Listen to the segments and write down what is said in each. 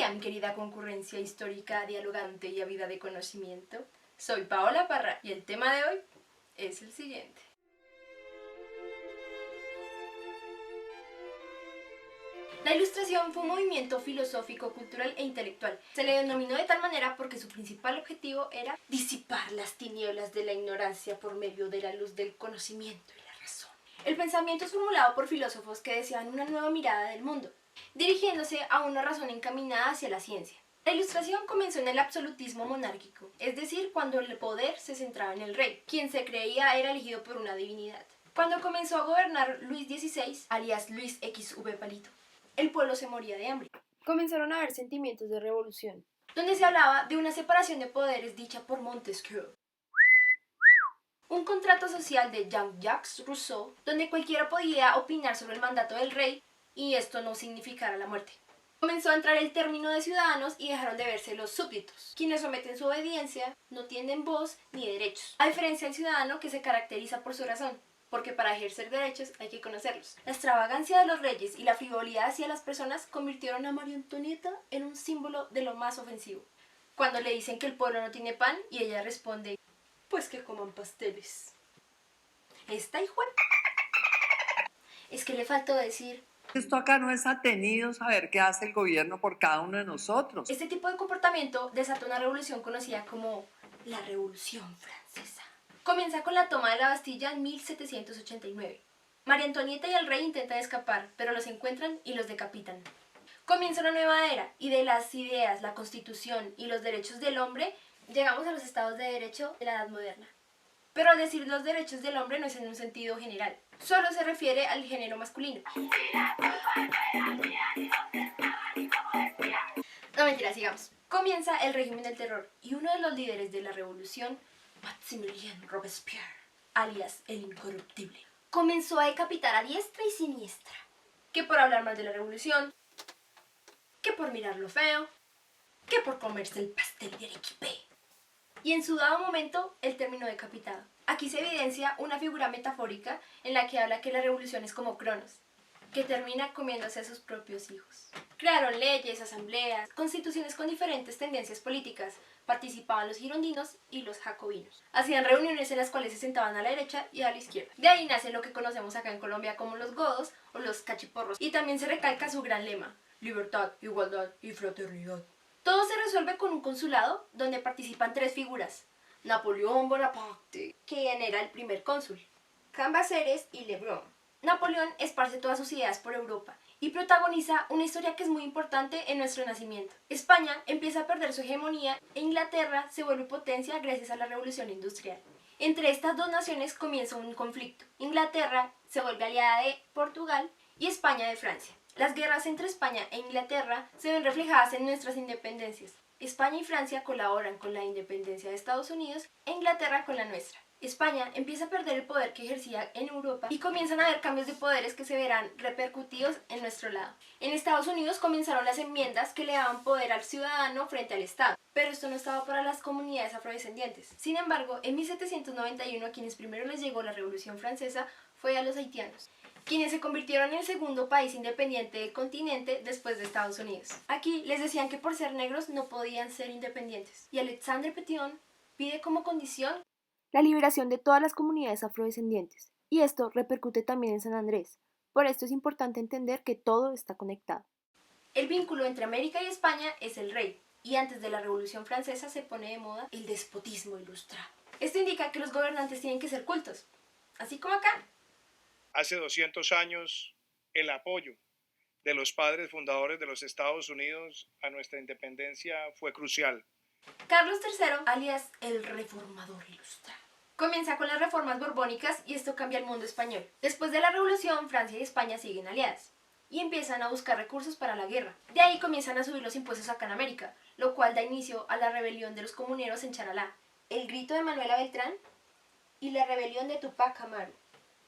día, mi querida concurrencia histórica, dialogante y ávida de conocimiento. Soy Paola Parra y el tema de hoy es el siguiente. La Ilustración fue un movimiento filosófico, cultural e intelectual. Se le denominó de tal manera porque su principal objetivo era disipar las tinieblas de la ignorancia por medio de la luz del conocimiento y la razón. El pensamiento es formulado por filósofos que desean una nueva mirada del mundo, dirigiéndose a una razón encaminada hacia la ciencia. La Ilustración comenzó en el absolutismo monárquico, es decir, cuando el poder se centraba en el rey, quien se creía era elegido por una divinidad. Cuando comenzó a gobernar Luis XVI, alias Luis XV Palito, el pueblo se moría de hambre. Comenzaron a haber sentimientos de revolución, donde se hablaba de una separación de poderes dicha por Montesquieu. Un contrato social de Jean-Jacques Rousseau, donde cualquiera podía opinar sobre el mandato del rey y esto no significara la muerte. Comenzó a entrar el término de ciudadanos y dejaron de verse los súbditos, quienes someten su obediencia, no tienen voz ni derechos, a diferencia del ciudadano que se caracteriza por su razón, porque para ejercer derechos hay que conocerlos. La extravagancia de los reyes y la frivolidad hacia las personas convirtieron a María Antonieta en un símbolo de lo más ofensivo. Cuando le dicen que el pueblo no tiene pan y ella responde, pues que coman pasteles. Esta hijo... Es que le faltó decir... Esto acá no es atenido saber qué hace el gobierno por cada uno de nosotros. Este tipo de comportamiento desató una revolución conocida como la Revolución Francesa. Comienza con la toma de la Bastilla en 1789. María Antonieta y el rey intentan escapar, pero los encuentran y los decapitan. Comienza una nueva era, y de las ideas, la Constitución y los derechos del hombre, llegamos a los estados de derecho de la Edad Moderna. Pero al decir los derechos del hombre no es en un sentido general, solo se refiere al género masculino. No, mentira, sigamos. Comienza el régimen del terror y uno de los líderes de la revolución, Maximilien Robespierre, alias el Incorruptible, comenzó a decapitar a diestra y siniestra, que por hablar mal de la revolución, que por mirar lo feo, que por comerse el pastel de Arequipe. Y en su dado momento, él terminó decapitado. Aquí se evidencia una figura metafórica en la que habla que la revolución es como Cronos, que termina comiéndose a sus propios hijos. Crearon leyes, asambleas, constituciones con diferentes tendencias políticas. Participaban los girondinos y los jacobinos. Hacían reuniones en las cuales se sentaban a la derecha y a la izquierda. De ahí nace lo que conocemos acá en Colombia como los godos o los cachiporros. Y también se recalca su gran lema: libertad, igualdad y fraternidad. Todo se resuelve con un consulado donde participan tres figuras: Napoleón Bonaparte, quien era el primer cónsul, Cambaceres y Lebrun. Napoleón esparce todas sus ideas por Europa y protagoniza una historia que es muy importante en nuestro nacimiento. España empieza a perder su hegemonía e Inglaterra se vuelve potencia gracias a la Revolución Industrial. Entre estas dos naciones comienza un conflicto. Inglaterra se vuelve aliada de Portugal y España de Francia. Las guerras entre España e Inglaterra se ven reflejadas en nuestras independencias. España y Francia colaboran con la independencia de Estados Unidos e Inglaterra con la nuestra. España empieza a perder el poder que ejercía en Europa y comienzan a haber cambios de poderes que se verán repercutidos en nuestro lado. En Estados Unidos comenzaron las enmiendas que le daban poder al ciudadano frente al Estado, pero esto no estaba para las comunidades afrodescendientes. Sin embargo, en 1791 a quienes primero les llegó la Revolución Francesa fue a los haitianos, quienes se convirtieron en el segundo país independiente del continente después de Estados Unidos. Aquí les decían que por ser negros no podían ser independientes, y Alexandre Pétion pide como condición la liberación de todas las comunidades afrodescendientes, y esto repercute también en San Andrés. Por esto es importante entender que todo está conectado. El vínculo entre América y España es el rey, y antes de la Revolución Francesa se pone de moda el despotismo ilustrado. Esto indica que los gobernantes tienen que ser cultos, así como acá. Hace 200 años, el apoyo de los padres fundadores de los Estados Unidos a nuestra independencia fue crucial. Carlos III, alias el Reformador Ilustrado, comienza con las reformas borbónicas y esto cambia el mundo español. Después de la Revolución, Francia y España siguen aliadas y empiezan a buscar recursos para la guerra. De ahí comienzan a subir los impuestos acá en América, lo cual da inicio a la rebelión de los comuneros en Charalá, el grito de Manuela Beltrán y la rebelión de Tupac Amaru.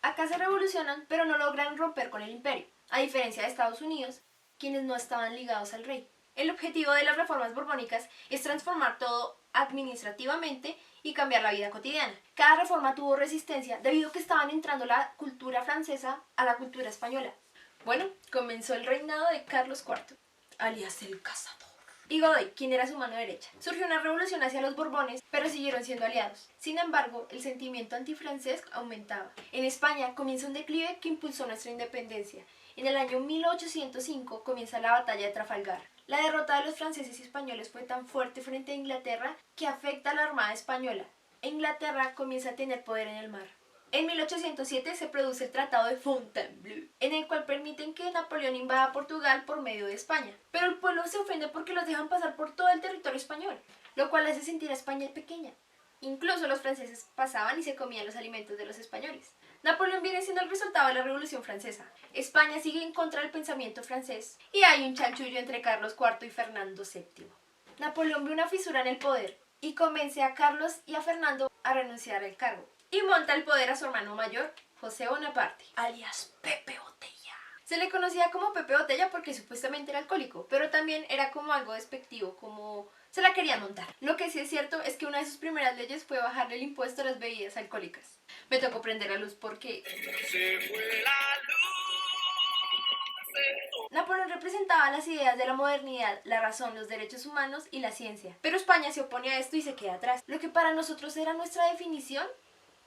Acá se revolucionan, pero no logran romper con el imperio, a diferencia de Estados Unidos, quienes no estaban ligados al rey. El objetivo de las reformas borbónicas es transformar todo administrativamente y cambiar la vida cotidiana. Cada reforma tuvo resistencia debido a que estaban entrando la cultura francesa a la cultura española. Bueno, comenzó el reinado de Carlos IV, alias el Cazador. y Godoy, quien era su mano derecha. Surgió una revolución hacia los Borbones, pero siguieron siendo aliados. Sin embargo, el sentimiento antifrancés aumentaba. En España comienza un declive que impulsó nuestra independencia. En el año 1805 comienza la batalla de Trafalgar. La derrota de los franceses y españoles fue tan fuerte frente a Inglaterra que afecta a la Armada Española. Inglaterra comienza a tener poder en el mar. En 1807 se produce el Tratado de Fontainebleau, en el cual permiten que Napoleón invada Portugal por medio de España. Pero el pueblo se ofende porque los dejan pasar por todo el territorio español, lo cual hace sentir a España pequeña. Incluso los franceses pasaban y se comían los alimentos de los españoles. Napoleón viene siendo el resultado de la Revolución Francesa. España sigue en contra del pensamiento francés y hay un chanchullo entre Carlos IV y Fernando VII. Napoleón ve una fisura en el poder y convence a Carlos y a Fernando a renunciar al cargo. Y monta el poder a su hermano mayor, José Bonaparte, alias Pepe Botella. Se le conocía como Pepe Botella porque supuestamente era alcohólico, pero también era como algo despectivo, como se la querían montar. Lo que sí es cierto es que una de sus primeras leyes fue bajarle el impuesto a las bebidas alcohólicas. Me tocó prender la luz porque Se fue la luz. Napoleón representaba las ideas de la modernidad, la razón, los derechos humanos y la ciencia. Pero España se opone a esto y se queda atrás. Lo que para nosotros era nuestra definición,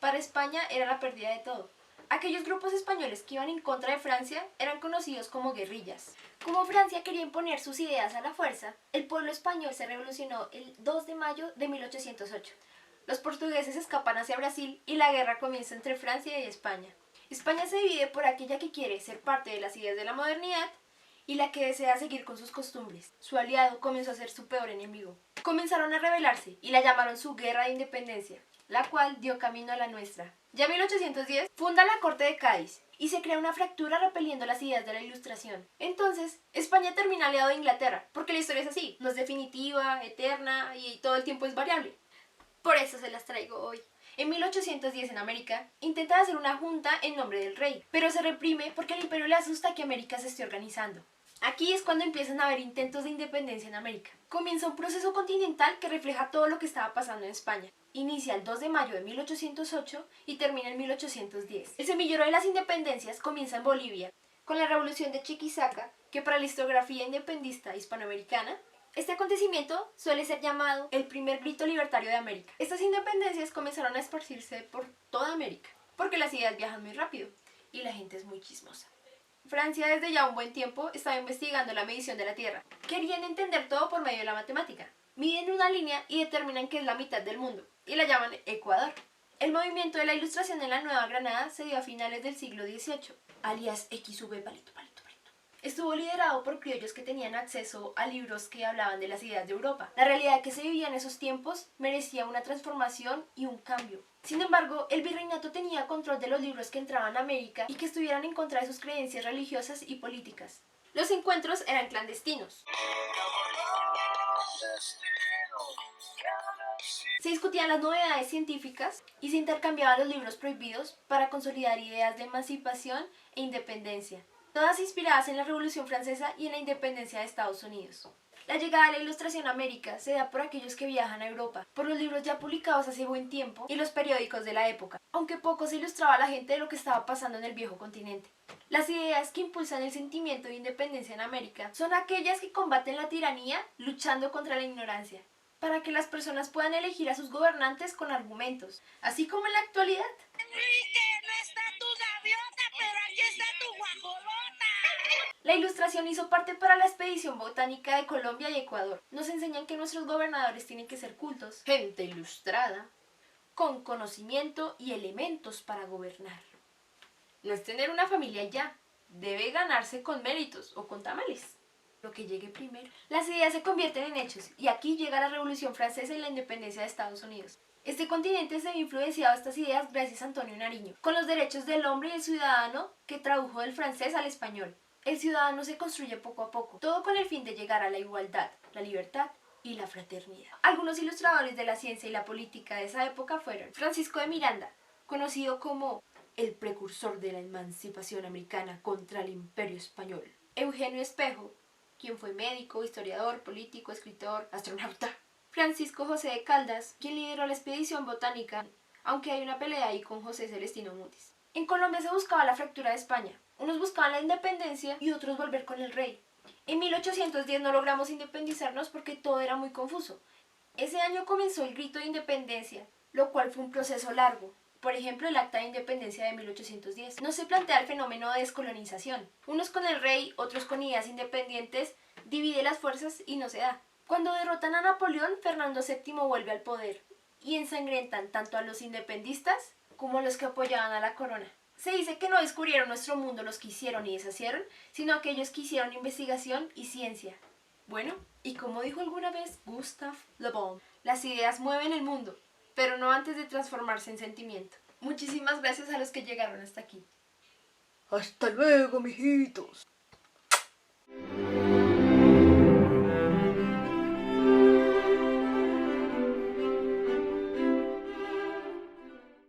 para España era la pérdida de todo. Aquellos grupos españoles que iban en contra de Francia eran conocidos como guerrillas. Como Francia quería imponer sus ideas a la fuerza, el pueblo español se revolucionó el 2 de mayo de 1808. Los portugueses escapan hacia Brasil y la guerra comienza entre Francia y España. España se divide por aquella que quiere ser parte de las ideas de la modernidad y la que desea seguir con sus costumbres. Su aliado comenzó a ser su peor enemigo. Comenzaron a rebelarse y la llamaron su Guerra de Independencia, la cual dio camino a la nuestra. Ya en 1810 funda la Corte de Cádiz y se crea una fractura repeliendo las ideas de la Ilustración. Entonces, España termina aliado de Inglaterra, porque la historia es así, no es definitiva, eterna y todo el tiempo es variable. Por eso se las traigo hoy. En 1810 en América intentan hacer una junta en nombre del rey, pero se reprime porque al imperio le asusta que América se esté organizando. Aquí es cuando empiezan a haber intentos de independencia en América. Comienza un proceso continental que refleja todo lo que estaba pasando en España. Inicia el 2 de mayo de 1808 y termina en 1810. El semillero de las independencias comienza en Bolivia, con la revolución de Chiquisaca, que para la historiografía independista hispanoamericana, este acontecimiento suele ser llamado el primer grito libertario de América. Estas independencias comenzaron a esparcirse por toda América, porque las ideas viajan muy rápido y la gente es muy chismosa. Francia desde ya un buen tiempo estaba investigando la medición de la Tierra. Querían entender todo por medio de la matemática. Miden una línea y determinan que es la mitad del mundo, y la llaman Ecuador. El movimiento de la Ilustración en la Nueva Granada se dio a finales del siglo XVIII, alias XV palito. Estuvo liderado por criollos que tenían acceso a libros que hablaban de las ideas de Europa. La realidad que se vivía en esos tiempos merecía una transformación y un cambio. Sin embargo, el virreinato tenía control de los libros que entraban a América y que estuvieran en contra de sus creencias religiosas y políticas. Los encuentros eran clandestinos. Se discutían las novedades científicas y se intercambiaban los libros prohibidos para consolidar ideas de emancipación e independencia, todas inspiradas en la Revolución Francesa y en la independencia de Estados Unidos. La llegada de la Ilustración a América se da por aquellos que viajan a Europa, por los libros ya publicados hace buen tiempo y los periódicos de la época, aunque poco se ilustraba a la gente de lo que estaba pasando en el viejo continente. Las ideas que impulsan el sentimiento de independencia en América son aquellas que combaten la tiranía luchando contra la ignorancia, para que las personas puedan elegir a sus gobernantes con argumentos, así como en la actualidad. La Ilustración hizo parte para la expedición botánica de Colombia y Ecuador. Nos enseñan que nuestros gobernadores tienen que ser cultos, gente ilustrada, con conocimiento y elementos para gobernar. No es tener una familia ya, debe ganarse con méritos o con tamales. Lo que llegue primero. Las ideas se convierten en hechos y aquí llega la Revolución Francesa y la independencia de Estados Unidos. Este continente se ve influenciado a estas ideas gracias a Antonio Nariño, con los derechos del hombre y el ciudadano que tradujo del francés al español. El ciudadano se construye poco a poco, todo con el fin de llegar a la igualdad, la libertad y la fraternidad. Algunos ilustradores de la ciencia y la política de esa época fueron Francisco de Miranda, conocido como el precursor de la emancipación americana contra el imperio español; Eugenio Espejo, quien fue médico, historiador, político, escritor, astronauta; Francisco José de Caldas, quien lideró la expedición botánica, aunque hay una pelea ahí con José Celestino Mutis. En Colombia se buscaba la fractura de España. Unos buscaban la independencia y otros volver con el rey. En 1810 no logramos independizarnos porque todo era muy confuso. Ese año comenzó el grito de independencia, lo cual fue un proceso largo. Por ejemplo, el Acta de Independencia de 1810. No se plantea el fenómeno de descolonización. Unos con el rey, otros con ideas independientes, divide las fuerzas y no se da. Cuando derrotan a Napoleón, Fernando VII vuelve al poder y ensangrentan tanto a los independistas como a los que apoyaban a la corona. Se dice que no descubrieron nuestro mundo los que hicieron y deshacieron, sino aquellos que hicieron investigación y ciencia. Bueno, y como dijo alguna vez Gustave Le Bon, las ideas mueven el mundo, pero no antes de transformarse en sentimiento. Muchísimas gracias a los que llegaron hasta aquí. Hasta luego, mijitos.